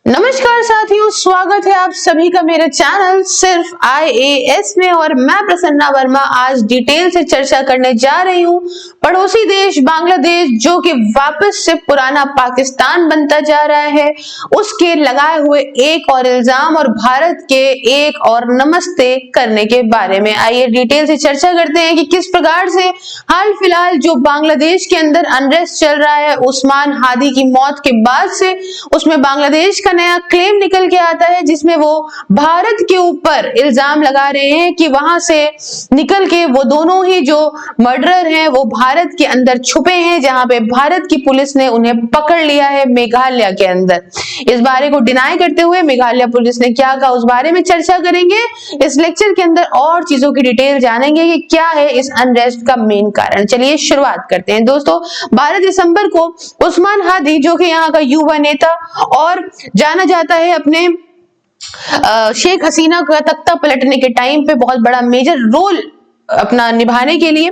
नमस्कार साथियों, स्वागत है आप सभी का मेरे चैनल सिर्फ IAS में। और मैं प्रसन्ना वर्मा आज डिटेल से चर्चा करने जा रही हूँ पड़ोसी देश बांग्लादेश, जो कि वापस से पुराना पाकिस्तान बनता जा रहा है, उसके लगाए हुए एक और इल्जाम और भारत के एक और नमस्ते करने के बारे में। आइए डिटेल से चर्चा करते हैं कि किस प्रकार से हाल फिलहाल जो बांग्लादेश के अंदर अनरेस्ट चल रहा है उस्मान हादी की मौत के बाद से, उसमें बांग्लादेश का नया क्लेम निकल के आता है, जिसमें वो भारत के ऊपर इल्जाम लगा रहे हैं कि वहां से निकल के वो दोनों ही जो मर्डरर हैं वो भारत के अंदर छुपे हैं, जहां पे भारत की पुलिस ने उन्हें पकड़ लिया है मेघालय के अंदर। इस बारे को डिनाई करते हुए मेघालय पुलिस ने क्या कहा, उस बारे में चर्चा करेंगे इस लेक्चर के अंदर और चीजों की डिटेल जानेंगे कि क्या है इस अनरेस्ट का मेन कारण। चलिए शुरुआत करते हैं दोस्तों। 12 दिसंबर को उस्मान हादी, जो कि यहाँ का युवा नेता और जाना जाता है अपने शेख हसीना का तख्ता पलटने के टाइम पे बहुत बड़ा मेजर रोल अपना निभाने के लिए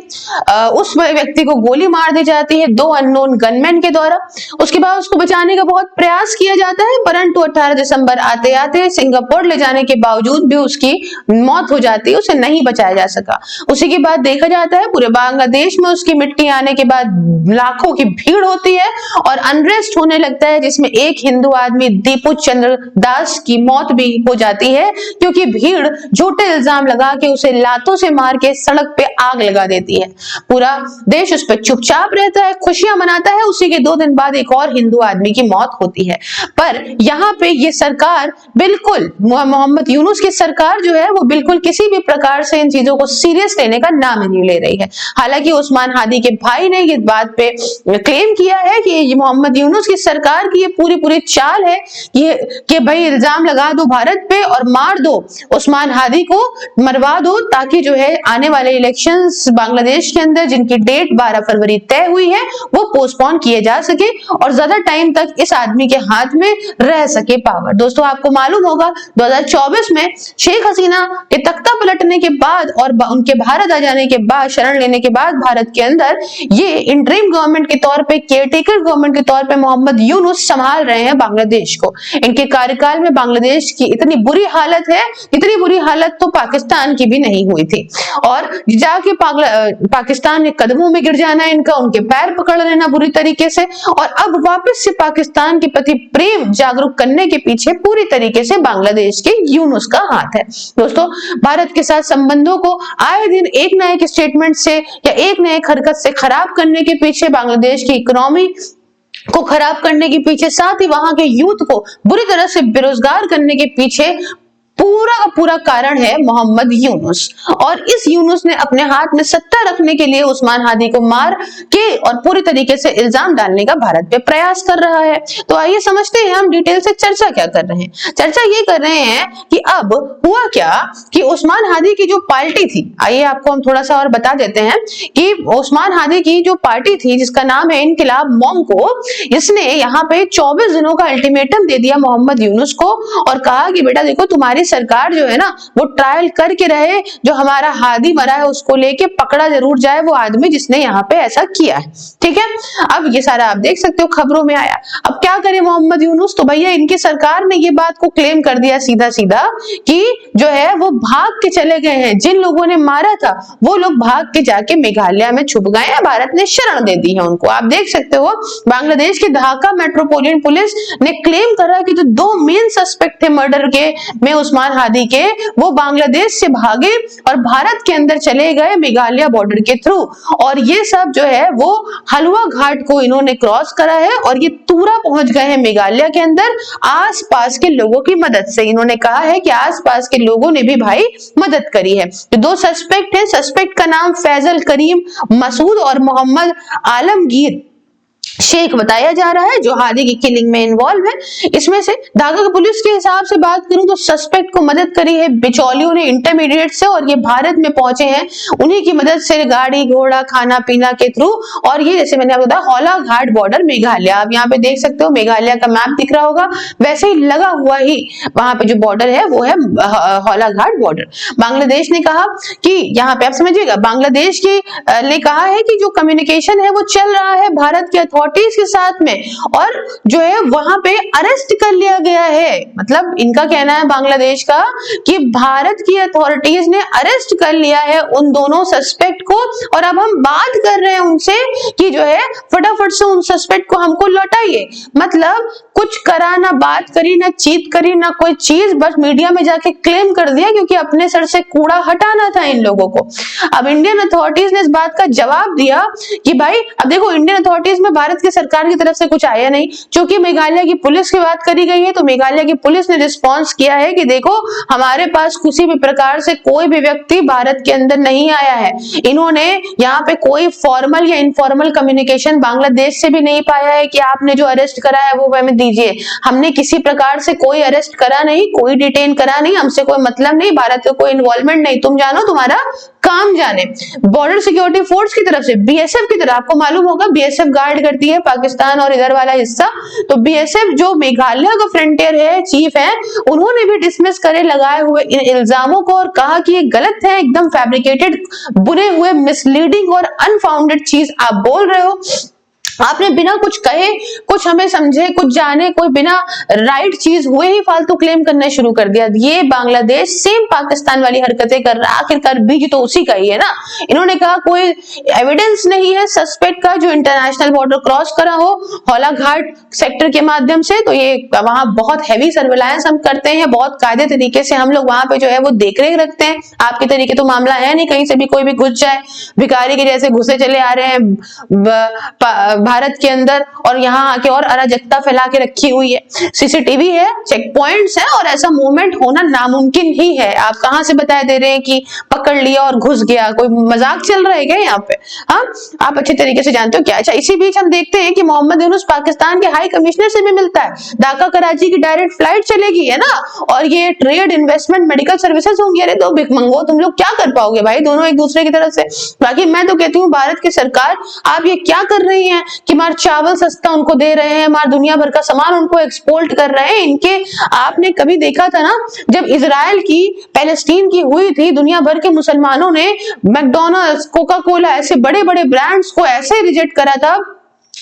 उस व्यक्ति को गोली मार दी जाती है 2 अननोन गनमैन के द्वारा। उसके बाद उसको बचाने का बहुत प्रयास किया जाता है, परंतु 18 दिसंबर आते आते सिंगापुर ले जाने के बावजूद भी उसकी मौत हो जाती है, उसे नहीं बचाया जा सका। उसी के बाद देखा जाता है पूरे बांग्लादेश में उसकी मिट्टी आने के बाद लाखों की भीड़ होती है और अनरेस्ट होने लगता है, जिसमें एक हिंदू आदमी दीपू चंद्र दास की मौत भी हो जाती है, क्योंकि भीड़ झूठे इल्जाम लगा के उसे लातों से मार के सड़क पे आग लगा देती है। पूरा देश उस पर चुपचाप रहता है, खुशियां मनाता है। उसी के 2 दिन बाद एक और हिंदू आदमी की मौत होती है। पर यहाँ पे ये सरकार बिल्कुल, मोहम्मद यूनुस की सरकार जो है वो बिल्कुल किसी भी प्रकार से इन चीजों को सीरियस लेने का नाम नहीं ले रही है। हालांकि उस्मान हादी के भाई ने इस बात पे क्लेम किया है कि ये मोहम्मद यूनुस की सरकार की ये पूरी चाल है कि भाई इल्जाम लगा दो भारत पे और मार दो उस्मान हादी को, मरवा दो, ताकि जो है आने वाले इलेक्शंस बांग्लादेश के अंदर जिनकी डेट 12 फरवरी तय हुई है वो पोस्टपोन किए जा सके और ज्यादा टाइम तक इस आदमी के हाथ में रह सके पावर। दोस्तों आपको मालूम होगा 2024 में शेख हसीना के तख्ता पलटने के बाद और उनके भारत आ जाने के बाद, शरण लेने के बाद भारत के अंदर ये इंटरिम गवर्नमेंट के तौर पे, केयरटेकर गवर्नमेंट के तौर पे मोहम्मद यूनुस संभाल रहे हैं बांग्लादेश को। इनके कार्यकाल में बांग्लादेश की इतनी बुरी हालत है, इतनी बुरी हालत तो पाकिस्तान की भी नहीं हुई थी। और जाके पाकिस्तान के कदमों में गिर जाना इनका, उनके पैर पकड़ लेना बुरी तरीके से, और अब वापस से पाकिस्तान के प्रति प्रेम जागरूक करने के पीछे पूरी तरीके से बांग्लादेश के यूनुस का हाथ है। दोस्तों भारत के साथ संबंधों को आए दिन एक न एक स्टेटमेंट से या एक न एक हरकत से खराब करने के पीछे, बांग्लादेश की इकोनॉमी को खराब करने के पीछे, साथ ही वहां के यूथ को बुरी तरह से बेरोजगार करने के पीछे पूरा का पूरा कारण है मोहम्मद यूनुस। और इस यूनुस ने अपने हाथ में सत्ता रखने के लिए उस्मान हादी को मार के और पूरी तरीके से इल्जाम डालने का भारत पे प्रयास कर रहा है। तो आइए समझते हैं हम डिटेल से चर्चा क्या कर रहे हैं। चर्चा ये कर रहे हैं कि अब हुआ क्या कि उस्मान हादी की जो पार्टी थी, आइए आपको हम थोड़ा सा और बता देते हैं कि उस्मान हादी की जो पार्टी थी जिसका नाम है इनकिलाब मोंको, इसने यहाँ पे 24 दिनों का अल्टीमेटम दे दिया मोहम्मद यूनुस को और कहा कि बेटा देखो, तुम्हारी सरकार जो है ना वो ट्रायल करके रहे, जो हमारा हादी मरा है उसको लेके पकड़ा जरूर जाए वो आदमी जिसने यहाँ पे ऐसा किया है। ठीक है, अब ये सारा आप देख सकते हो खबरों में आया। अब क्या करे मोहम्मद यूनुस, तो भैया इनकी सरकार ने ये बात को क्लेम कर दिया सीधा सीधा कि जो है वो भाग के चले गए हैं, जिन लोगों ने मारा था वो लोग भाग के जाके मेघालय में छुप गए हैं, भारत ने शरण दे दी है उनको। आप देख सकते हो बांग्लादेश की ढाका मेट्रोपोलिटन पुलिस ने क्लेम करा कि जो 2 मेन सस्पेक्ट थे मर्डर के में उस्मान हादी के, वो बांग्लादेश से भागे और भारत के अंदर चले गए मेघालय बॉर्डर के थ्रू। और ये सब जो है वो हलवा घाट को इन्होंने क्रॉस करा है और ये तूरा पहुंच गए हैं मेघालय के अंदर आसपास के लोगों की मदद से। इन्होंने कहा है कि आसपास के लोगों ने भी भाई मदद करी है। तो 2 सस्पेक्ट है, सस्पेक्ट का नाम फैजल करीम मसूद और मोहम्मद आलमगीर शेख बताया जा रहा है, जो हादी की किलिंग में इन्वॉल्व है। इसमें से ढाका की पुलिस के हिसाब से बात करूं तो सस्पेक्ट को मदद करी है बिचौलियों ने इंटरमीडिएट से, और ये भारत में पहुंचे हैं उन्हीं की मदद से गाड़ी घोड़ा खाना पीना के थ्रू। और ये जैसे मैंने आपको बताया हौला घाट बॉर्डर मेघालय, आप यहाँ पे देख सकते हो मेघालय का मैप दिख रहा होगा, वैसे ही लगा हुआ ही वहां पे जो बॉर्डर है वो है हौला घाट बॉर्डर। बांग्लादेश ने कहा कि यहाँ पे आप समझिएगा, बांग्लादेश की ने कहा है कि जो कम्युनिकेशन है वो चल रहा है भारत के अथॉरिटीज के साथ में, और जो है वहां पे अरेस्ट कर लिया गया है। मतलब इनका कहना है बांग्लादेश का कि भारत की अथॉरिटीज ने अरेस्ट कर लिया है उन दोनों सस्पेक्ट को, और अब हम बात कर रहे हैं उनसे कि जो है फटाफट से उन सस्पेक्ट को हमको लौटाइए। मतलब कुछ करा ना, बात करी ना, चीत करी ना कोई चीज, बस मीडिया में जाके क्लेम कर दिया क्योंकि अपने सर से कूड़ा हटाना था इन लोगों को। अब इंडियन अथॉरिटीज ने इस बात का जवाब दिया कि भाई अब देखो, इंडियन अथॉरिटीज में भारत की सरकार की तरफ से कुछ आया नहीं। क्योंकि मेघालय की पुलिस की बात करी गई है तो मेघालय की पुलिस ने रिस्पॉन्स किया है कि देखो हमारे पास किसी भी प्रकार से कोई भी व्यक्ति भारत के अंदर नहीं आया है। इन्होंने यहाँ पे कोई फॉर्मल या इनफॉर्मल कम्युनिकेशन बांग्लादेश से भी नहीं पाया है कि आपने जो अरेस्ट करा है वो हमें दीजिए। हमने किसी प्रकार से कोई अरेस्ट करा नहीं, कोई डिटेन करा नहीं, हमसे कोई मतलब नहीं, भारत का कोई इन्वॉल्वमेंट नहीं, तुम जानो तुम्हारा काम जाने। बॉर्डर सिक्योरिटी फोर्स की तरफ से, बीएसएफ की तरफ, आपको मालूम होगा बीएसएफ गार्ड करती है पाकिस्तान और इधर वाला हिस्सा, तो बीएसएफ जो मेघालय का फ्रंटियर है, चीफ है, उन्होंने भी डिसमिस करे लगाए हुए इन इल्जामों को और कहा कि ये गलत है, एकदम फैब्रिकेटेड, बुने हुए, मिसलीडिंग और अनफाउंडेड चीज आप बोल रहे हो। आपने बिना कुछ कहे, कुछ हमें समझे, कुछ जाने, कोई बिना राइट चीज हुए ही फालतू क्लेम करना शुरू कर दिया। ये बांग्लादेश सेम पाकिस्तान वाली हरकतें कर रहा है, आखिरकार बीज तो उसी का ही है ना। इन्होंने कहा कोई एविडेंस नहीं है सस्पेक्ट का जो इंटरनेशनल बॉर्डर क्रॉस करा हो हौला घाट सेक्टर के माध्यम से, तो ये वहां बहुत हैवी सर्विलांस हम करते हैं, बहुत कायदे तरीके से हम लोग वहां पे जो है वो देखरेख रखते हैं। आपके तरीके तो मामला है नहीं, कहीं से भी कोई भी घुस जाए, भिखारी के जैसे घुसे चले आ रहे हैं भारत के अंदर, और यहाँ आके और अराजकता फैला के रखी हुई है। सीसीटीवी है, चेक पॉइंट्स है, और ऐसा मूवमेंट होना नामुमकिन ही है। आप कहां से बता दे रहे हैं कि पकड़ लिया और घुस गया? कोई मजाक चल रहा है क्या यहाँ पे? हाँ, आप अच्छे तरीके से जानते हो क्या। अच्छा, इसी बीच हम देखते हैं कि मोहम्मद यूनुस पाकिस्तान के हाई कमिश्नर से भी मिलता है। ढाका कराची की डायरेक्ट फ्लाइट चलेगी है ना, और ये ट्रेड, इन्वेस्टमेंट, मेडिकल सर्विसेज होंगी। अरे दो भिखमंगो, तुम लोग क्या कर पाओगे भाई, दोनों एक दूसरे की तरफ से। बाकी मैं तो कहती हूँ भारत की सरकार, आप ये क्या कर रही है कि मार चावल सस्ता उनको दे रहे हैं, मार दुनिया भर का सामान उनको एक्सपोर्ट कर रहे हैं। इनके आपने कभी देखा था ना, जब इजराइल की, पैलेस्टीन की हुई थी, दुनिया भर के मुसलमानों ने मैकडॉनल्ड्स, कोका कोला, ऐसे बड़े बड़े ब्रांड्स को ऐसे रिजेक्ट करा था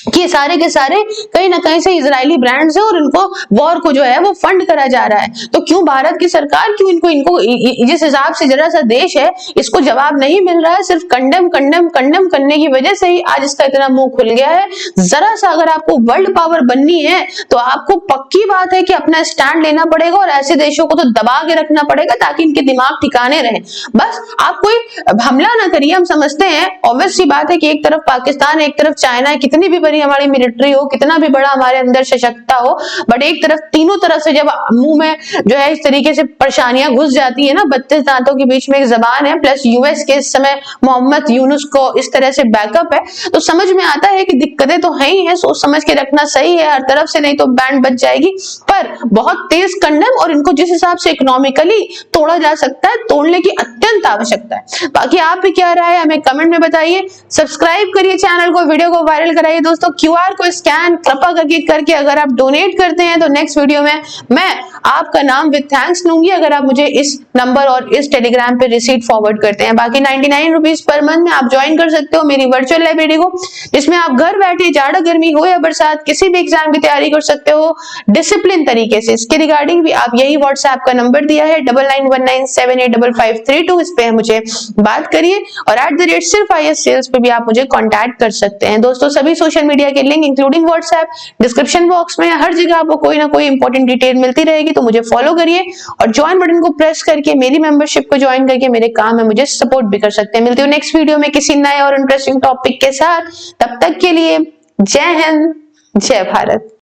कि सारे के सारे कहीं ना कहीं से इजरायली ब्रांड्स है और इनको वॉर को जो है वो फंड करा जा रहा है। तो क्यों भारत की सरकार, क्यों इनको जिस हिसाब से जरा सा देश है, इसको जवाब नहीं मिल रहा है। सिर्फ कंडेम करने की वजह से ही आज इसका इतना मुंह खुल गया है। जरा सा अगर आपको वर्ल्ड पावर बननी है तो आपको पक्की बात है कि अपना स्टैंड लेना पड़ेगा, और ऐसे देशों को तो दबा के रखना पड़ेगा ताकि इनके दिमाग ठिकाने रहे। बस आप कोई हमला ना करिए। हम समझते हैं, ऑब्वियस सी बात है कि एक तरफ पाकिस्तान है, एक तरफ चाइना है, कितनी भी हमारी मिलिट्री हो, कितना भी बड़ा हमारे अंदर सशक्तता हो, बट एक तरफ, तीनों तरफ से जब मुंह में जो है इस तरीके से परेशानियां घुस जाती है ना, 32 दांतों के बीच में एक जबान है, प्लस यूएस के इस समय मोहम्मद यूनुस को इस तरह से बैकअप है, तो समझ में आता है कि दिक्कतें तो है ही है। सोच समझ के रखना सही है हर तरफ से, नहीं तो बैंड बच जाएगी। पर बहुत तेज कंडम, और इनको जिस हिसाब से इकोनॉमिकली तोड़ा जा सकता है, तोड़ने की अत्यंत आवश्यकता है। बाकी आप भी क्या राय है हमें कमेंट में बताइए। सब्सक्राइब करिए चैनल को, वीडियो को वायरल कराइए दोस्तों। क्यूआर को स्कैन कृपा करके अगर आप डोनेट करते हैं तो नेक्स्ट वीडियो में मैं आपका नाम विद थैंक्स लूंगी, अगर आप मुझे इस नंबर और इस टेलीग्राम पे रिसीट फॉरवर्ड करते हैं। बाकी 99 रुपीज पर मंथ में आप ज्वाइन कर सकते हो मेरी वर्चुअल लाइब्रेरी को, जिसमें आप घर बैठे जाड़ा गर्मी हो या बरसात किसी भी एग्जाम की तैयारी कर सकते हो डिसिप्लिन तरीके से। इसके रिगार्डिंग भी आप यही व्हाट्सएप का नंबर दिया है 9919785532, इस पे मुझे बात करिए, और @सिर्फ सेल्स पे भी आप मुझे कॉन्टैक्ट कर सकते हैं। दोस्तों, सभी सोशल मीडिया के link including WhatsApp description box में, हर जगह आपको कोई ना कोई इंपॉर्टेंट डिटेल मिलती रहेगी, तो मुझे फॉलो करिए और ज्वाइन बटन को प्रेस करके मेरी मेंबरशिप को ज्वाइन करके मेरे काम में मुझे सपोर्ट भी कर सकते हैं। मिलती हूँ नेक्स्ट वीडियो में किसी नए और इंटरेस्टिंग टॉपिक के साथ। तब तक के लिए जय हिंद, जय भारत।